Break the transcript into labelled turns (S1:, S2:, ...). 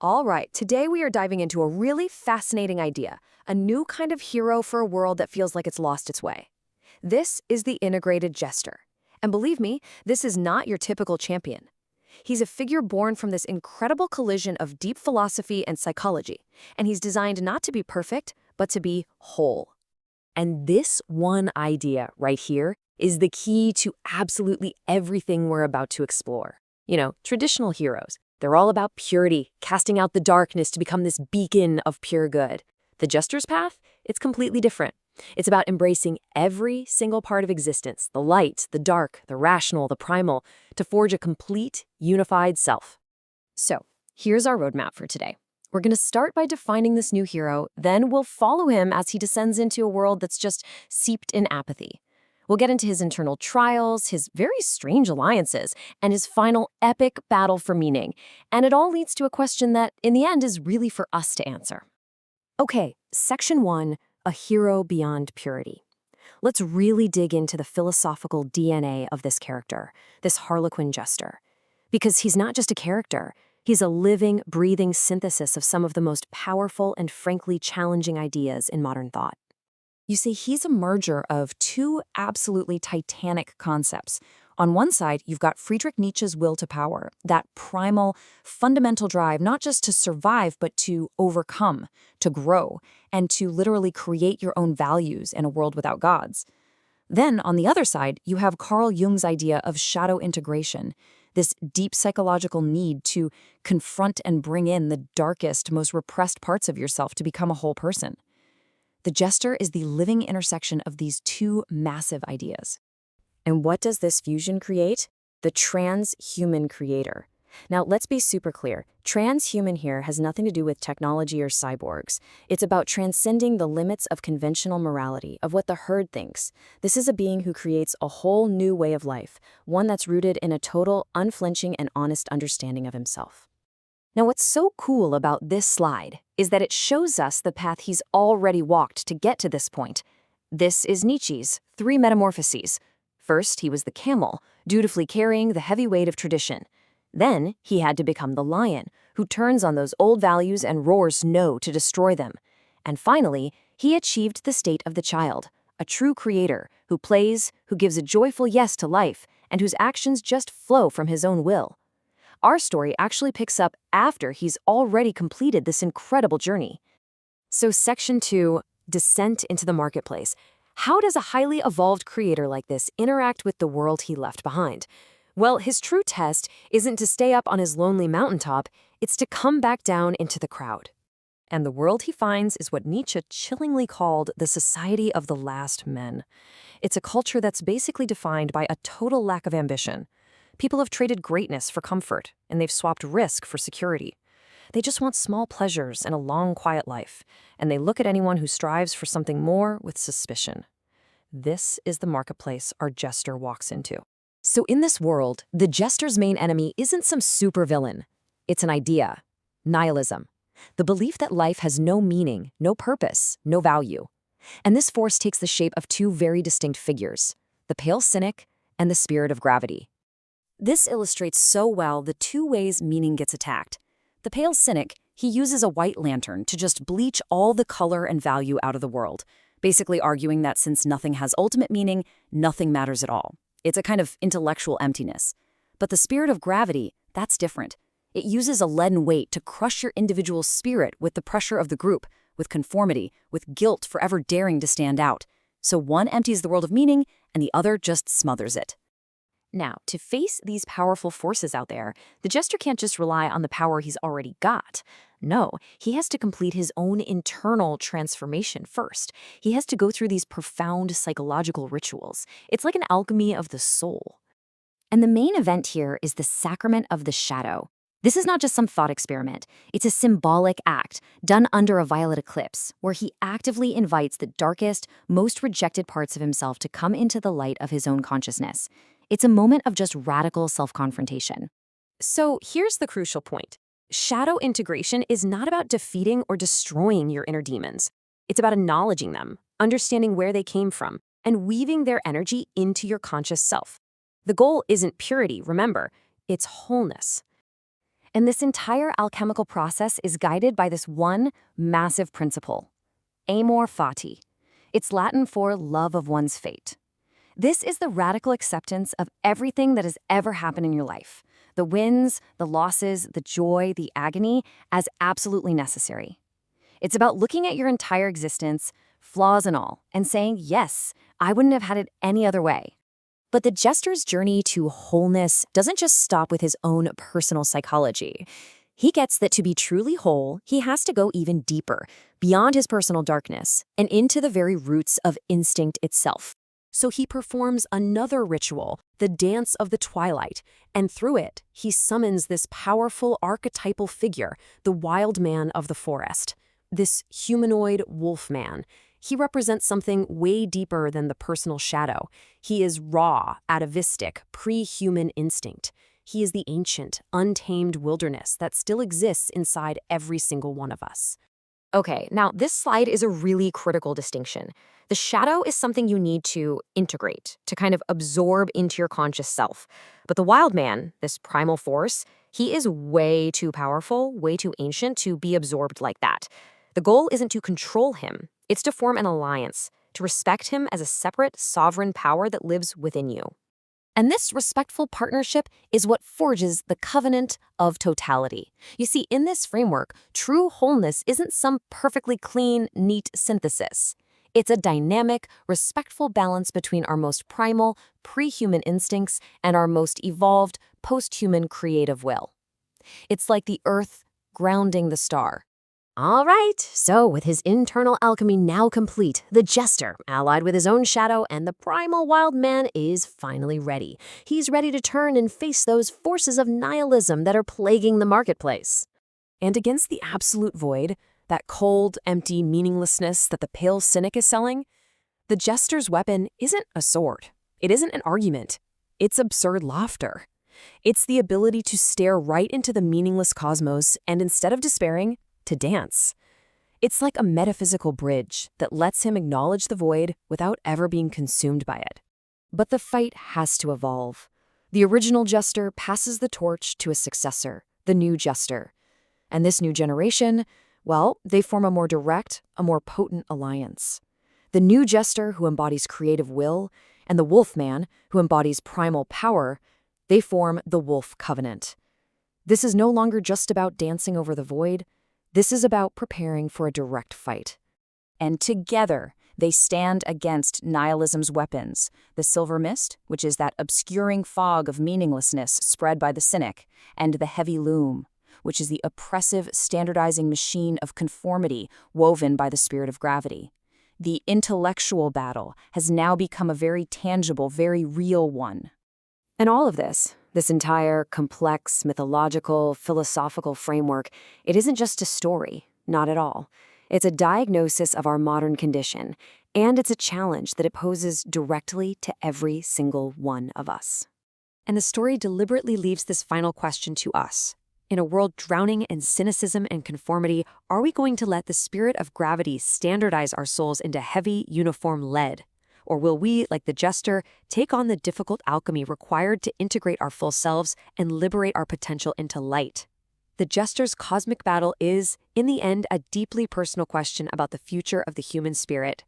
S1: All right, today we are diving into a really fascinating idea, a new kind of hero for a world that feels like it's lost its way. This is the integrated jester. And believe me, this is not your typical champion. He's a figure born from this incredible collision of deep philosophy and psychology, and he's designed not to be perfect, but to be whole. And this one idea right here is the key to absolutely everything we're about to explore. Traditional heroes, they're all about purity, casting out the darkness to become this beacon of pure good. The Jester's path, it's completely different. It's about embracing every single part of existence, the light, the dark, the rational, the primal, to forge a complete, unified self. So, here's our roadmap for today. We're going to start by defining this new hero, then we'll follow him as he descends into a world that's just seeped in apathy. We'll get into his internal trials, his very strange alliances, and his final epic battle for meaning. And it all leads to a question that, in the end, is really for us to answer. Okay, Section 1, a hero beyond purity. Let's really dig into the philosophical DNA of this character, this Harlequin jester. Because he's not just a character, he's a living, breathing synthesis of some of the most powerful and frankly challenging ideas in modern thought. You see, he's a merger of two absolutely titanic concepts. On one side, you've got Friedrich Nietzsche's will to power, that primal, fundamental drive not just to survive, but to overcome, to grow, and to literally create your own values in a world without gods. Then, on the other side, you have Carl Jung's idea of shadow integration, this deep psychological need to confront and bring in the darkest, most repressed parts of yourself to become a whole person. The jester is the living intersection of these two massive ideas. And what does this fusion create? The transhuman creator. Now, let's be super clear. Transhuman here has nothing to do with technology or cyborgs. It's about transcending the limits of conventional morality, of what the herd thinks. This is a being who creates a whole new way of life, one that's rooted in a total, unflinching, and honest understanding of himself. Now, what's so cool about this slide is that it shows us the path he's already walked to get to this point. This is Nietzsche's three metamorphoses. First, he was the camel, dutifully carrying the heavy weight of tradition. Then, he had to become the lion, who turns on those old values and roars no to destroy them. And finally, he achieved the state of the child, a true creator who plays, who gives a joyful yes to life, and whose actions just flow from his own will. Our story actually picks up after he's already completed this incredible journey. So Section 2, Descent into the Marketplace. How does a highly evolved creator like this interact with the world he left behind? Well, his true test isn't to stay up on his lonely mountaintop, it's to come back down into the crowd. And the world he finds is what Nietzsche chillingly called the society of the last men. It's a culture that's basically defined by a total lack of ambition. People have traded greatness for comfort, and they've swapped risk for security. They just want small pleasures and a long, quiet life, and they look at anyone who strives for something more with suspicion. This is the marketplace our jester walks into. So in this world, the jester's main enemy isn't some supervillain. It's an idea, nihilism, the belief that life has no meaning, no purpose, no value. And this force takes the shape of two very distinct figures, the pale cynic and the spirit of gravity. This illustrates so well the two ways meaning gets attacked. The pale cynic, he uses a white lantern to just bleach all the color and value out of the world, basically arguing that since nothing has ultimate meaning, nothing matters at all. It's a kind of intellectual emptiness. But the spirit of gravity, that's different. It uses a leaden weight to crush your individual spirit with the pressure of the group, with conformity, with guilt for ever daring to stand out. So one empties the world of meaning, and the other just smothers it. Now, to face these powerful forces out there, the jester can't just rely on the power he's already got. No, he has to complete his own internal transformation first. He has to go through these profound psychological rituals. It's like an alchemy of the soul. And the main event here is the Sacrament of the Shadow. This is not just some thought experiment. It's a symbolic act done under a violet eclipse, where he actively invites the darkest, most rejected parts of himself to come into the light of his own consciousness. It's a moment of just radical self-confrontation. So here's the crucial point. Shadow integration is not about defeating or destroying your inner demons. It's about acknowledging them, understanding where they came from, and weaving their energy into your conscious self. The goal isn't purity, remember, it's wholeness. And this entire alchemical process is guided by this one massive principle: amor fati. It's Latin for love of one's fate. This is the radical acceptance of everything that has ever happened in your life, the wins, the losses, the joy, the agony, as absolutely necessary. It's about looking at your entire existence, flaws and all, and saying, yes, I wouldn't have had it any other way. But the jester's journey to wholeness doesn't just stop with his own personal psychology. He gets that to be truly whole, he has to go even deeper, beyond his personal darkness, and into the very roots of instinct itself. So he performs another ritual, the Dance of the Twilight, and through it, he summons this powerful archetypal figure, the wild man of the forest, this humanoid wolf man. He represents something way deeper than the personal shadow. He is raw, atavistic, pre-human instinct. He is the ancient, untamed wilderness that still exists inside every single one of us. Okay, now this slide is a really critical distinction. The shadow is something you need to integrate, to kind of absorb into your conscious self. But the wild man, this primal force, he is way too powerful, way too ancient to be absorbed like that. The goal isn't to control him, it's to form an alliance, to respect him as a separate, sovereign power that lives within you. And this respectful partnership is what forges the covenant of totality. You see, in this framework, true wholeness isn't some perfectly clean, neat synthesis. It's a dynamic, respectful balance between our most primal, pre-human instincts and our most evolved, post-human creative will. It's like the earth grounding the star. All right, so with his internal alchemy now complete, the jester, allied with his own shadow, and the primal wild man is finally ready. He's ready to turn and face those forces of nihilism that are plaguing the marketplace. And against the absolute void, that cold, empty meaninglessness that the pale cynic is selling, the jester's weapon isn't a sword. It isn't an argument. It's absurd laughter. It's the ability to stare right into the meaningless cosmos and instead of despairing, to dance. It's like a metaphysical bridge that lets him acknowledge the void without ever being consumed by it. But the fight has to evolve. The original jester passes the torch to a successor, the new jester. And this new generation, well, they form a more direct, a more potent alliance. The new jester, who embodies creative will, and the wolfman, who embodies primal power, they form the Wolf Covenant. This is no longer just about dancing over the void. This is about preparing for a direct fight. And together, they stand against nihilism's weapons, the silver mist, which is that obscuring fog of meaninglessness spread by the cynic, and the heavy loom, which is the oppressive, standardizing machine of conformity woven by the spirit of gravity. The intellectual battle has now become a very tangible, very real one. And all of this entire complex, mythological, philosophical framework, it isn't just a story, not at all. It's a diagnosis of our modern condition, and it's a challenge that it poses directly to every single one of us. And the story deliberately leaves this final question to us. In a world drowning in cynicism and conformity, are we going to let the spirit of gravity standardize our souls into heavy, uniform lead? Or will we, like the jester, take on the difficult alchemy required to integrate our full selves and liberate our potential into light? The jester's cosmic battle is, in the end, a deeply personal question about the future of the human spirit.